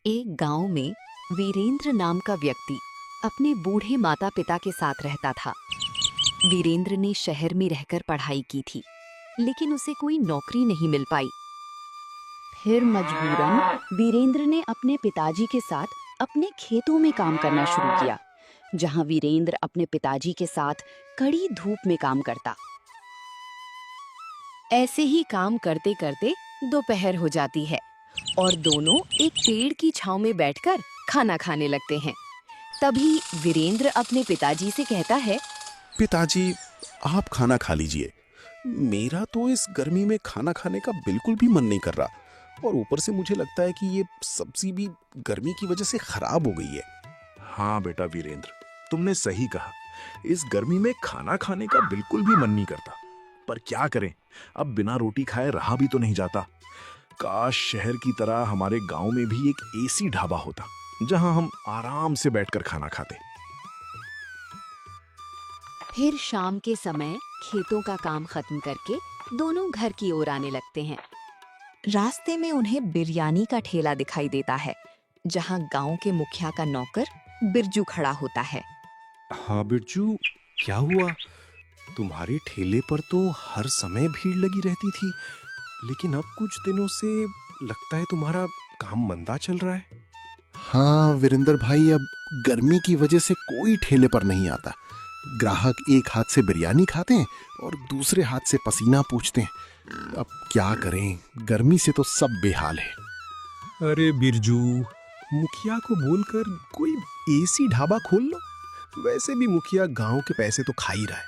एक गांव में वीरेंद्र नाम का व्यक्ति अपने बूढ़े माता पिता के साथ रहता था। वीरेंद्र ने शहर में रहकर पढ़ाई की थी, लेकिन उसे कोई नौकरी नहीं मिल पाई। फिर मजबूरन वीरेंद्र ने अपने पिताजी के साथ अपने खेतों में काम करना शुरू किया, जहां वीरेंद्र अपने पिताजी के साथ कड़ी धूप में काम करता। ऐसे ही काम करते करते दोपहर हो जाती है और दोनों एक पेड़ की छांव में बैठकर खाना खाने लगते हैं। तभी वीरेंद्र अपने पिताजी से कहता है, पिताजी, आप खाना खा लीजिए। मेरा तो इस गर्मी में खाना खाने का बिल्कुल भी मन नहीं कर रहा और ऊपर से मुझे लगता है कि ये सब्जी भी गर्मी की वजह से खराब हो गई है। हाँ बेटा वीरेंद्र, तुमने सही कहा। इस गर्मी में खाना खाने का बिल्कुल भी मन नहीं करता, पर क्या करें, अब बिना रोटी खाए रहा भी तो नहीं जाता। काश शहर की तरह हमारे गांव में भी एक एसी ढाबा होता, जहां हम आराम से बैठकर खाना खाते। फिर शाम के समय खेतों का काम खत्म करके दोनों घर की ओर आने लगते हैं। रास्ते में उन्हें बिरयानी का ठेला दिखाई देता है, जहां गांव के मुखिया का नौकर बिरजू खड़ा होता है। हाँ बिरजू, क्या हुआ? तुम्हारे ठेले पर तो हर समय भीड़ लगी रहती थी, लेकिन अब कुछ दिनों से लगता है तुम्हारा काम मंदा चल रहा है। हाँ वीरेंद्र भाई, अब गर्मी की वजह से कोई ठेले पर नहीं आता। ग्राहक एक हाथ से बिरयानी खाते हैं और दूसरे हाथ से पसीना पूछते हैं। अब क्या करें, गर्मी से तो सब बेहाल है। अरे बिरजू, मुखिया को बोलकर कोई एसी ढाबा खोल लो। वैसे भी मुखिया गांव के पैसे तो खा ही रहा है,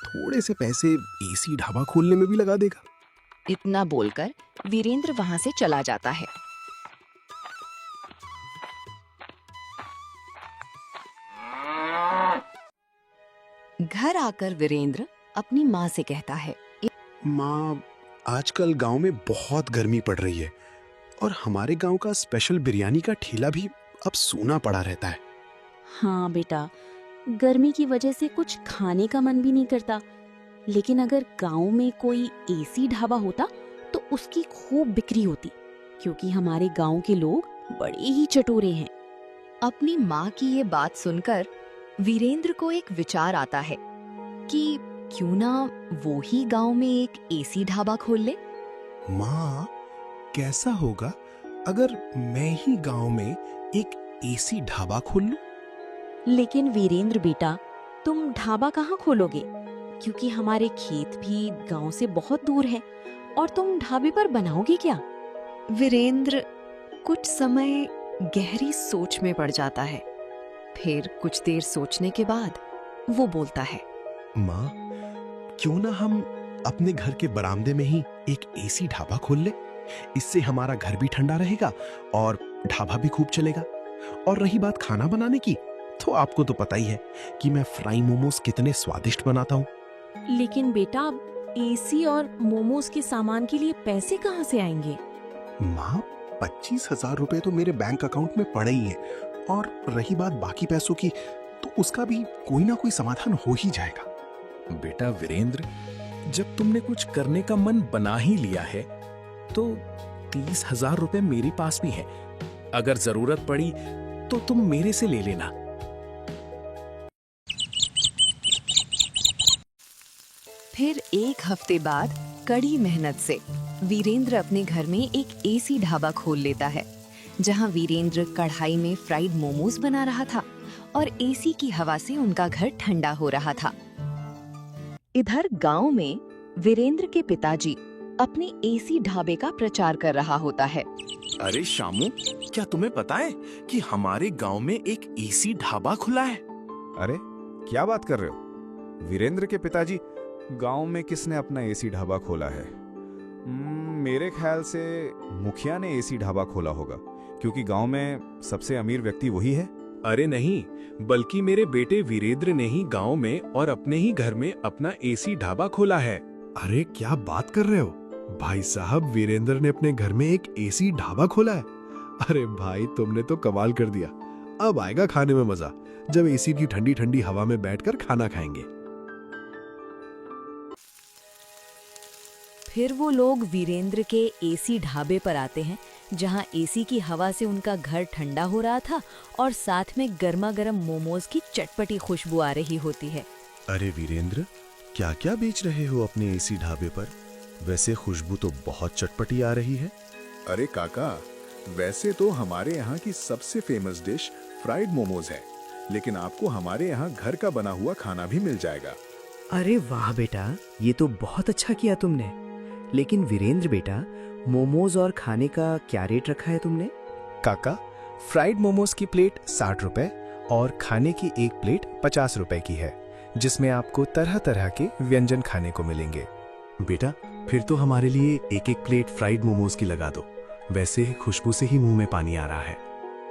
थोड़े से पैसे एसी ढाबा खोलने में भी लगा देगा। इतना बोलकर वीरेंद्र वहां से चला जाता है। घर आकर वीरेंद्र अपनी माँ से कहता है, माँ, आजकल गांव में बहुत गर्मी पड़ रही है और हमारे गांव का स्पेशल बिरयानी का ठेला भी अब सूना पड़ा रहता है। हाँ बेटा, गर्मी की वजह से कुछ खाने का मन भी नहीं करता, लेकिन अगर गांव में कोई एसी ढाबा होता तो उसकी खूब बिक्री होती, क्योंकि हमारे गांव के लोग बड़े ही चटोरे हैं। अपनी माँ की ये बात सुनकर वीरेंद्र को एक विचार आता है कि क्यों ना वो ही गांव में एक एसी ढाबा खोल ले। माँ, कैसा होगा अगर मैं ही गांव में एक एसी ढाबा खोल लूं? लेकिन वीरेंद्र बेटा, तुम ढाबा कहाँ खोलोगे? क्योंकि हमारे खेत भी गांव से बहुत दूर है और तुम ढाबे पर बनाओगे क्या? वीरेंद्र कुछ समय गहरी सोच में पड़ जाता है। फिर कुछ देर सोचने के बाद वो बोलता है, माँ, क्यों ना हम अपने घर के बरामदे में ही एक एसी ढाबा खोल ले। इससे हमारा घर भी ठंडा रहेगा और ढाबा भी खूब चलेगा। और रही बात खाना बनाने की, तो आपको तो पता ही है कि मैं फ्राई मोमोज कितने स्वादिष्ट बनाता हूँ। लेकिन बेटा, एसी और मोमोज के सामान के लिए पैसे कहाँ से आएंगे? माँ, 25,000 रुपए तो मेरे बैंक अकाउंट में पड़े ही हैं, और रही बात बाकी पैसों की, तो उसका भी कोई ना कोई समाधान हो ही जाएगा। बेटा वीरेंद्र, जब तुमने कुछ करने का मन बना ही लिया है, तो 30,000 रुपए मेरे पास भी हैं। अगर जरूरत पड़ी तो तुम मेरे से ले लेना। फिर एक हफ्ते बाद कड़ी मेहनत से वीरेंद्र अपने घर में एक एसी ढाबा खोल लेता है, जहां वीरेंद्र कढ़ाई में फ्राइड मोमोज बना रहा था और एसी की हवा से उनका घर ठंडा हो रहा था। इधर गांव में वीरेंद्र के पिताजी अपने एसी ढाबे का प्रचार कर रहा होता है। अरे शामू, क्या तुम्हें पता है कि हमारे गांव में एक एसी ढाबा खुला है? अरे क्या बात कर रहे हो वीरेंद्र के पिताजी? गांव में किसने अपना एसी ढाबा खोला है? मेरे ख्याल से मुखिया ने एसी ढाबा खोला होगा, क्योंकि गांव में सबसे अमीर व्यक्ति वही है। अरे नहीं, बल्कि मेरे बेटे वीरेंद्र ने ही गांव में और अपने ही घर में अपना एसी ढाबा खोला है। अरे क्या बात कर रहे हो भाई साहब, वीरेंद्र ने अपने घर में एक एसी ढाबा खोला है? अरे भाई, तुमने तो कमाल कर दिया। अब आएगा खाने में मजा, जब एसी की ठंडी ठंडी हवा में बैठकर खाना खाएंगे। फिर वो लोग वीरेंद्र के एसी ढाबे पर आते हैं, जहां एसी की हवा से उनका घर ठंडा हो रहा था और साथ में गर्मा गर्म मोमोज की चटपटी खुशबू आ रही होती है। अरे वीरेंद्र, क्या क्या बेच रहे हो अपने एसी ढाबे पर? वैसे खुशबू तो बहुत चटपटी आ रही है। अरे काका, वैसे तो हमारे यहाँ की सबसे फेमस डिश फ्राइड मोमोज है, लेकिन आपको हमारे यहाँ घर का बना हुआ खाना भी मिल जाएगा। अरे वाह बेटा, ये तो बहुत अच्छा किया तुमने। लेकिन वीरेंद्र बेटा, मोमोज और खाने का क्या रेट रखा है तुमने? काका, फ्राइड मोमोज की प्लेट 60 रुपए और खाने की एक प्लेट 50 रुपए की है, जिसमें आपको तरह तरह के व्यंजन खाने को मिलेंगे। बेटा, फिर तो हमारे लिए एक एक प्लेट फ्राइड मोमोज की लगा दो। वैसे खुशबू से ही मुंह में पानी आ रहा है।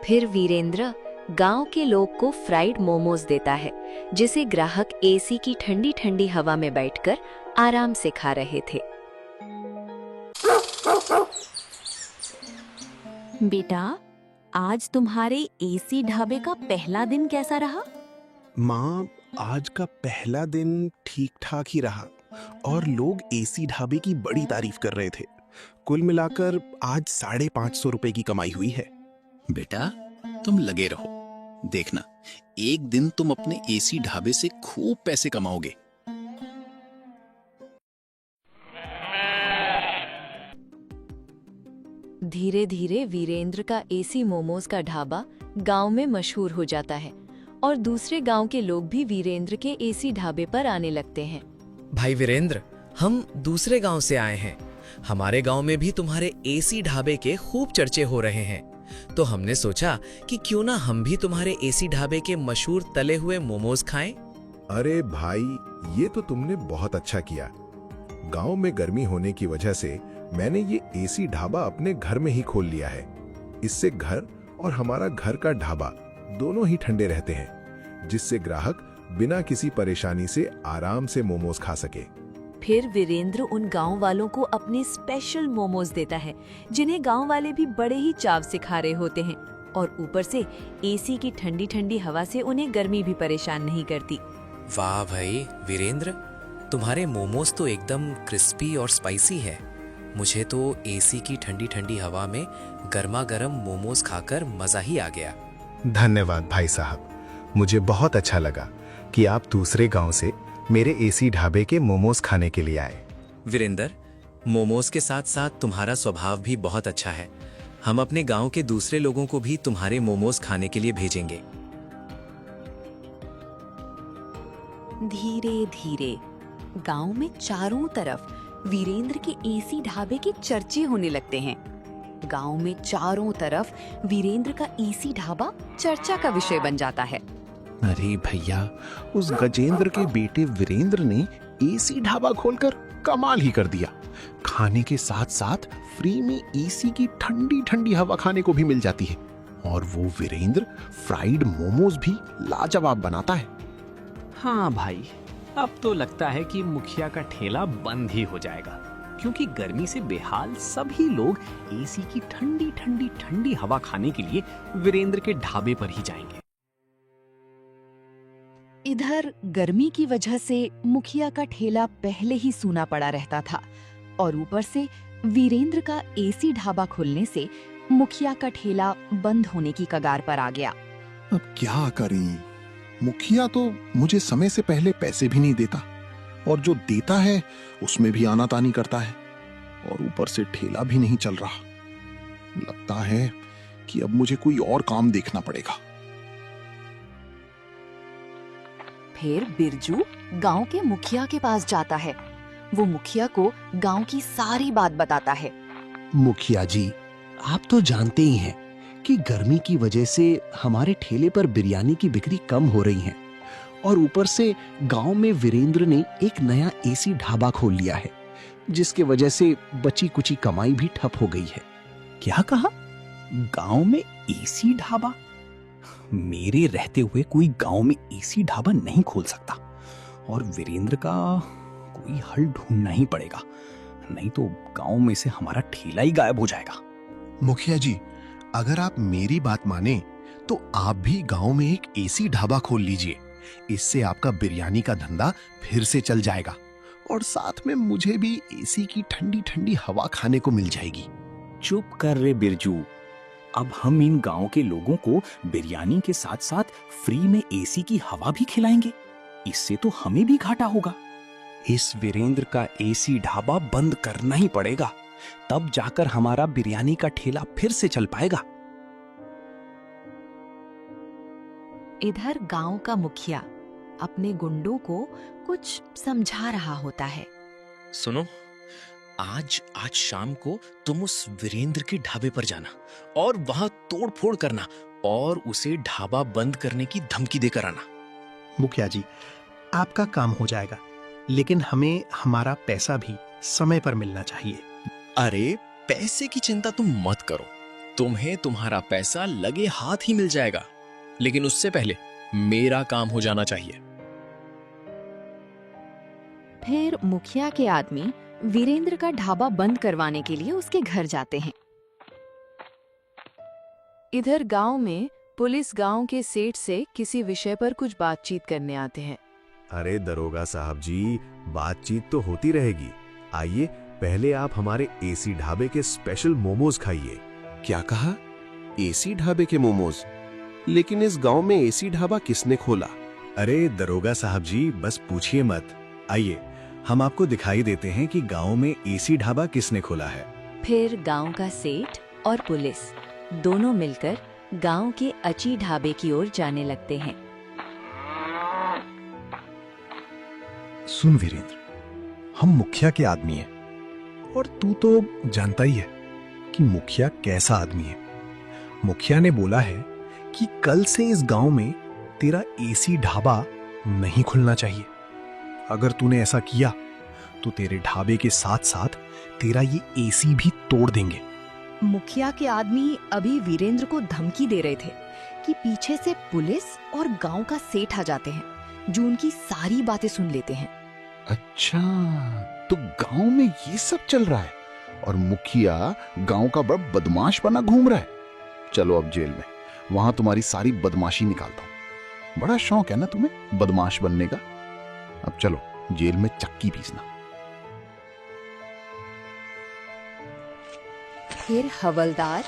फिर वीरेंद्र गांव के लोग को फ्राइड मोमोज देता है, जिसे ग्राहक एसी की ठंडी ठंडी हवा में बैठकर आराम से खा रहे थे। बेटा, आज तुम्हारे एसी ढाबे का पहला दिन कैसा रहा? माँ, आज का पहला दिन ठीक ठाक ही रहा और लोग एसी ढाबे की बड़ी तारीफ कर रहे थे। कुल मिलाकर आज 550 रुपए की कमाई हुई है। बेटा, तुम लगे रहो, देखना एक दिन तुम अपने एसी ढाबे से खूब पैसे कमाओगे। धीरे धीरे वीरेंद्र का एसी मोमोज का ढाबा गांव में मशहूर हो जाता है और दूसरे गांव के लोग भी वीरेंद्र के एसी ढाबे पर आने लगते हैं। भाई वीरेंद्र, हम दूसरे गांव से आए हैं। हमारे गांव में भी तुम्हारे एसी ढाबे के खूब चर्चे हो रहे हैं, तो हमने सोचा कि क्यों ना हम भी तुम्हारे एसी ढाबे के मशहूर तले हुए मोमोज खाएं। अरे भाई, ये तो तुमने बहुत अच्छा किया। गांव में गर्मी होने की वजह से मैंने ये एसी ढाबा अपने घर में ही खोल लिया है। इससे घर और हमारा घर का ढाबा दोनों ही ठंडे रहते हैं, जिससे ग्राहक बिना किसी परेशानी से आराम से मोमोज खा सके। फिर वीरेंद्र उन गांव वालों को अपने स्पेशल मोमोज देता है, जिन्हें गांव वाले भी बड़े ही चाव से खा रहे होते हैं, और ऊपर से एसी की ठंडी ठंडी हवा से उन्हें गर्मी भी परेशान नहीं करती। वाह भाई वीरेंद्र, तुम्हारे मोमोज तो एकदम क्रिस्पी और स्पाइसी है। मुझे तो एसी की ठंडी ठंडी हवा में गर्मा गर्म मोमोज खाकर मजा ही आ गया। धन्यवाद भाई साहब, मुझे बहुत अच्छा लगा कि आप दूसरे गांव से मेरे एसी ढाबे के मोमोज खाने के लिए आए। वीरेंद्र, मोमोज के साथ साथ तुम्हारा स्वभाव भी बहुत अच्छा है। हम अपने गांव के दूसरे लोगों को भी तुम्हारे मोमोज खाने के लिए भेजेंगे। धीरे धीरे गांव में चारों तरफ वीरेंद्र के एसी ढाबे के चर्चे होने लगते हैं। गांव में चारों तरफ वीरेंद्र का एसी ढाबा चर्चा का विषय बन जाता है। अरे भैया, उस गजेंद्र के बेटे वीरेंद्र ने एसी ढाबा खोलकर कमाल ही कर दिया। खाने के साथ साथ फ्री में एसी की ठंडी ठंडी हवा खाने को भी मिल जाती है, और वो वीरेंद्र फ्राइड मोमोज भी लाजवाब बनाता है। हाँ भाई, अब तो लगता है कि मुखिया का ठेला बंद ही हो जाएगा, क्योंकि गर्मी से बेहाल सभी लोग एसी की ठंडी ठंडी ठंडी हवा खाने के लिए वीरेंद्र के ढाबे पर ही जाएंगे। इधर गर्मी की वजह से मुखिया का ठेला पहले ही सूना पड़ा रहता था, और ऊपर से वीरेंद्र का एसी ढाबा खुलने से मुखिया का ठेला बंद होने की कगार पर आ गया। अब क्या करें? मुखिया तो मुझे समय से पहले पैसे भी नहीं देता, और जो देता है उसमें भी आनातानी करता है, और ऊपर से ठेला भी नहीं चल रहा। लगता है कि अब मुझे कोई और काम देखना पड़ेगा। फिर बिरजू गांव के मुखिया के पास जाता है। वो मुखिया को गांव की सारी बात बताता है। मुखिया जी, आप तो जानते ही हैं कि गर्मी की वजह से हमारे ठेले पर बिरयानी की बिक्री कम हो रही है, और ऊपर से गांव में वीरेंद्र ने एक नया एसी ढाबा खोल लिया है, जिसके वजह से बची कुची कमाई भी ठप हो गई है। क्या कहा? गांव में एसी ढाबा? मेरे रहते हुए कोई गांव में एसी ढाबा नहीं खोल सकता, और वीरेंद्र का कोई हल ढूंढना ही पड़ेगा, नहीं तो गांव में से हमारा ठेला ही गायब हो जाएगा। मुखिया जी, अगर आप मेरी बात माने तो आप भी गांव में एक एसी ढाबा खोल लीजिए। इससे आपका बिरयानी का धंधा फिर से चल जाएगा, और साथ में मुझे भी एसी की ठंडी ठंडी हवा खाने को मिल जाएगी। चुप कर रे बिरजू। अब हम इन गांव के लोगों को बिरयानी के साथ साथ फ्री में एसी की हवा भी खिलाएंगे। इससे तो हमें भी घाटा होगा। इस वीरेंद्र का एसी ढाबा बंद करना ही पड़ेगा, तब जाकर हमारा बिरयानी का ठेला फिर से चल पाएगा। इधर गांव का मुखिया अपने गुंडों को कुछ समझा रहा होता है। सुनो, आज शाम को तुम उस वीरेंद्र के ढाबे पर जाना और वहां तोड़ फोड़ करना और उसे ढाबा बंद करने की धमकी देकर आना। मुखिया जी, आपका काम हो जाएगा, लेकिन हमें हमारा पैसा भी समय पर मिलना चाहिए। अरे पैसे की चिंता तुम मत करो, तुम्हें तुम्हारा पैसा लगे हाथ ही मिल जाएगा, लेकिन उससे पहले मेरा काम हो जाना चाहिए। फिर मुखिया के आदमी वीरेंद्र का ढाबा बंद करवाने के लिए उसके घर जाते हैं। इधर गांव में पुलिस गांव के सेठ से किसी विषय पर कुछ बातचीत करने आते हैं। अरे दरोगा साहब जी, बातचीत तो होती रहेगी। आइए, पहले आप हमारे एसी ढाबे के स्पेशल मोमोज खाइए। क्या कहा? एसी ढाबे के मोमोज? लेकिन इस गांव में एसी ढाबा किसने खोला? अरे दरोगा साहब जी, बस पूछिए मत। आइए, हम आपको दिखाई देते हैं कि गांव में एसी ढाबा किसने खोला है। फिर गांव का सेठ और पुलिस दोनों मिलकर गांव के अची ढाबे की ओर जाने लगते हैं। सुन वीरेंद्र, हम मुखिया के आदमी हैं, और तू तो जानता ही है कि मुखिया कैसा आदमी है। मुखिया ने बोला है कि कल से इस गांव में तेरा एसी ढाबा नहीं खुलना चाहिए। अगर तूने ऐसा किया तो तेरे ढाबे के साथ साथ तेरा ये एसी भी तोड़ देंगे। मुखिया के आदमी अभी वीरेंद्र को धमकी दे रहे थे कि पीछे से पुलिस और गांव का सेठ आ जाते हैं, जो उनकी सारी बातें सुन लेते हैं। अच्छा, तो गांव में ये सब चल रहा है और मुखिया गांव का बड़ा बदमाश बना घूम रहा है। चलो अब जेल में, वहां तुम्हारी सारी बदमाशी निकालता हूं। बड़ा शौक है ना तुम्हें बदमाश बनने का। अब चलो जेल में चक्की पीसना। फिर हवलदार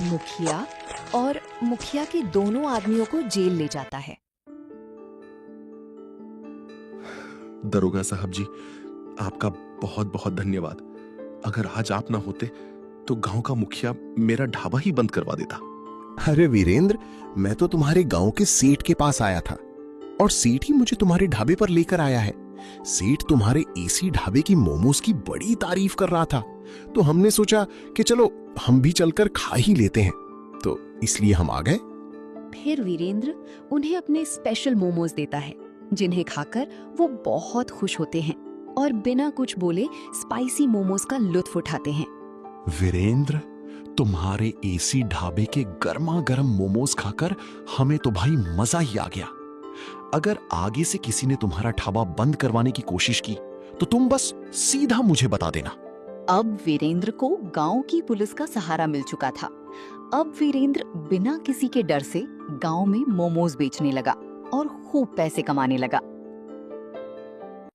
मुखिया और मुखिया के दोनों आदमियों को जेल ले जाता है। दरोगा साहब जी, आपका बहुत बहुत धन्यवाद। अगर आज आप ना होते तो गांव का मुखिया मेरा ढाबा ही बंद करवा देता। अरे वीरेंद्र, मैं तो तुम्हारे गांव के सेठ के पास आया था और सेठ ही मुझे तुम्हारे ढाबे पर लेकर आया है। सेठ तुम्हारे एसी ढाबे की मोमोज की बड़ी तारीफ कर रहा था, तो हमने सोचा कि चलो हम भी चलकर खा ही लेते हैं, तो इसलिए हम आ गए। फिर वीरेंद्र उन्हें अपने स्पेशल मोमोज देता है, जिन्हें खाकर वो बहुत खुश होते हैं और बिना कुछ बोले स्पाइसी मोमोज का लुत्फ उठाते हैं। वीरेंद्र, तुम्हारे एसी ढाबे के गर्मा गर्म मोमोज खाकर हमें तो भाई मजा ही आ गया। अगर आगे से किसी ने तुम्हारा ढाबा बंद करवाने की कोशिश की तो तुम बस सीधा मुझे बता देना। अब वीरेंद्र को गांव की पुलिस का सहारा मिल चुका था। अब वीरेंद्र बिना किसी के डर से गांव में मोमोज बेचने लगा और खूब पैसे कमाने लगा।